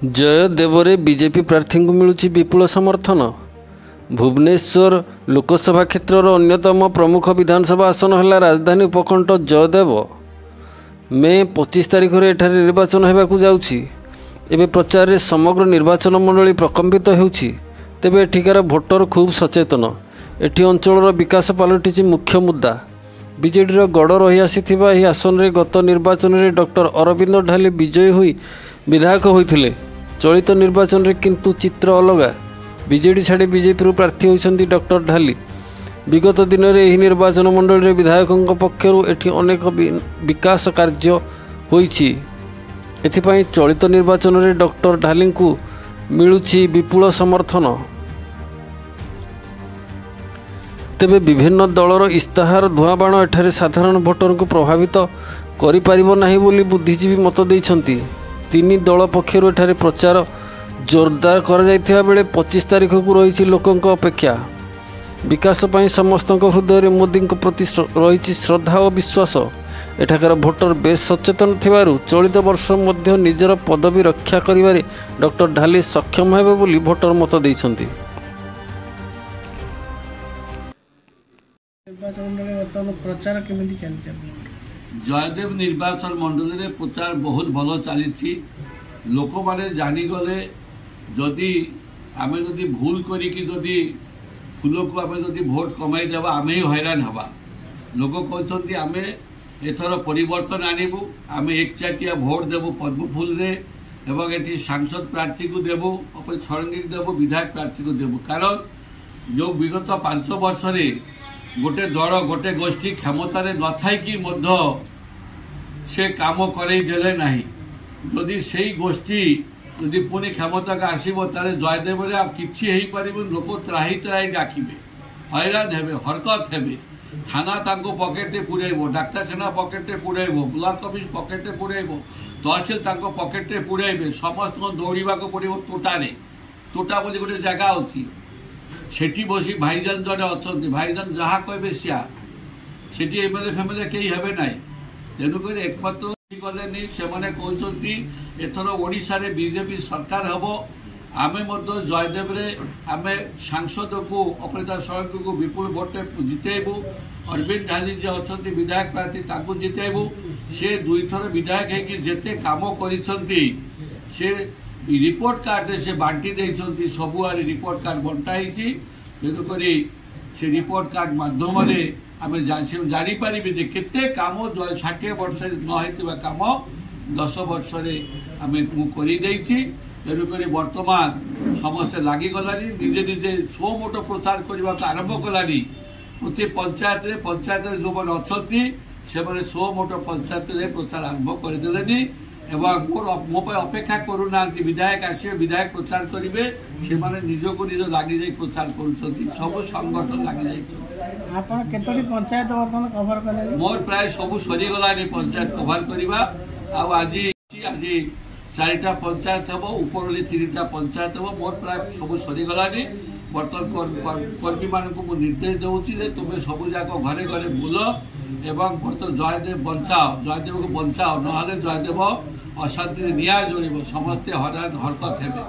जयदेवरे BJP प्रार्थी को मिलूची विपुल समर्थन। भुवनेश्वर लोकसभा क्षेत्र अन्यतम प्रमुख विधानसभा आसन है राजधानी उपकंठ जयदेव। मे 25 तारिख में एठारे निर्वाचन होगाकू जाउछि। एबे प्रचार रे समग्र निर्वाचन मंडली प्रकम्पित होउछि। तेबे एठिकार भोटर खूब सचेतन। एठी अंचलर विकास पलटिछि मुख्य मुद्दा। बीजेडी गड़ रही आसीथिबा एही आसन रे गत निर्वाचन में डॉक्टर अरविंद ढाली विजयी होई विधायक होइथिले। चलित निर्वाचन में किंतु चित्र अलग। बीजेडी छाड़ी बीजेपी प्रार्थी होइछन्ति डॉक्टर ढाली। विगत दिन में यह निर्वाचन मंडल में विधायकों पक्षर एठी अनेक विकास कार्य होइछि। एथिपाई चलित निर्वाचन में डॉक्टर ढाली को मिलुछि विपुल समर्थन। तेबे विभिन्न दलर इस्ताहार धुआबाण एठारे साधारण भोटर को प्रभावित करि परिबो नाही बोली बुद्धिजीवी मत देइछन्ति। तीन दल पक्षर एठारे प्रचार जोरदार कर जाइथिबा बेले 25 तारिख को रही लोकों अपेक्षा। विकास पाई समस्त हृदय मोदी प्रति रही श्रद्धा और विश्वास। एठाकार भोटर बेस सचेतन थिबारु चलित वर्ष मध्य निजर पदवी रक्षा करिबारे डॉक्टर ढाली सक्षम हेबे बोली भोटर मत देइछन्ति। जयदेव निर्वाचन मंडल में प्रचार बहुत भल चली। लोक मैंने जानीगले जदि आम जदि भूल करी फूल को आम जदि भोट कमाई देवा आम ही हैरान हवा। लोक कहते आम एथर परिवर्तन आनबू आम एकचाटिया भोट देवु पद्म फूल रे एवं एटी सांसद प्रार्थी को देवु छड़ंगी देवु विधायक प्रार्थी को देवु। कारण जो विगत 5 वर्ष रे गोटे दल गोटे गोष्ठी क्षमतार न थी से काम करदेले ना। जदि से गोष्ठी जदि पुणी क्षमता का आसो ताले जयदेव किसी लोक त्राही त्राही डाकिबे हैरान हेबे हरकत हेबे। थाना तांको पकेटे पुरेबो डाक्तरखाना पकेटे पुरेबो ब्लॉक ऑफिस पकेटे पुरेबो तहसिल तांको पकेटे पुरेबे। समस्त दौड़ा पड़ो तोटारे तोटा बोली गोटे जगह अच्छी सेठी बसी भाईजान जड़े अच्छा भाईजान जहाँ कहे सिया सेठी एमएलए फेमएलए कहीं हेबे ना। तेणुक एकमात्र गले से कहते एथर ओडिशा रे बीजेपी सरकार हम आम जयदेव आम सांसद को अपनेता सड़क को विपुल भोटे जितेबू। अरविंद ढाली जी अच्छा विधायक प्रार्थी जितेबू। से 2 थर विधायक होगी जिते कम कर रिपोर्ट कार्ड से बांटी देइछन्ति सबुआरे रिपोर्ट कार्ड बंटाई। तेणुक से रिपोर्ट कार्ड माध्यम आम जापर जे केते काम 60 वर्ष नई काम 10 वर्ष आम मुझे। तेणुक बर्तमान समस्ते लगिगलानी निजे निजे स्व मोट प्रचार करने को आरंभ कलानी। प्रति पंचायत जो मैंने अच्छा स्व मोट पंचायत प्रचार आरंभ करदे एवं मो अपेक्षा करूना विधायक आसवे विधायक प्रचार करेंगे से माने निज को निज लगी जाए प्रचार करुँच सब संगठन लगी जाए। मोर प्राय सब सरीगला पंचायत कभर करवा। आज 4टा पंचायत हम ऊपर 3टा पंचायत हम मोर प्राय सब सरीगला। बर्तमान कर्मी मान को निर्देश दूसरी तुम्हें सबुजाक घरे घरे बुल एवं जयदेव बचाओ जयदेव को बचाओ ना जयदेव अशांति निया जोड़ समस्ते हरान हरकत हेबे।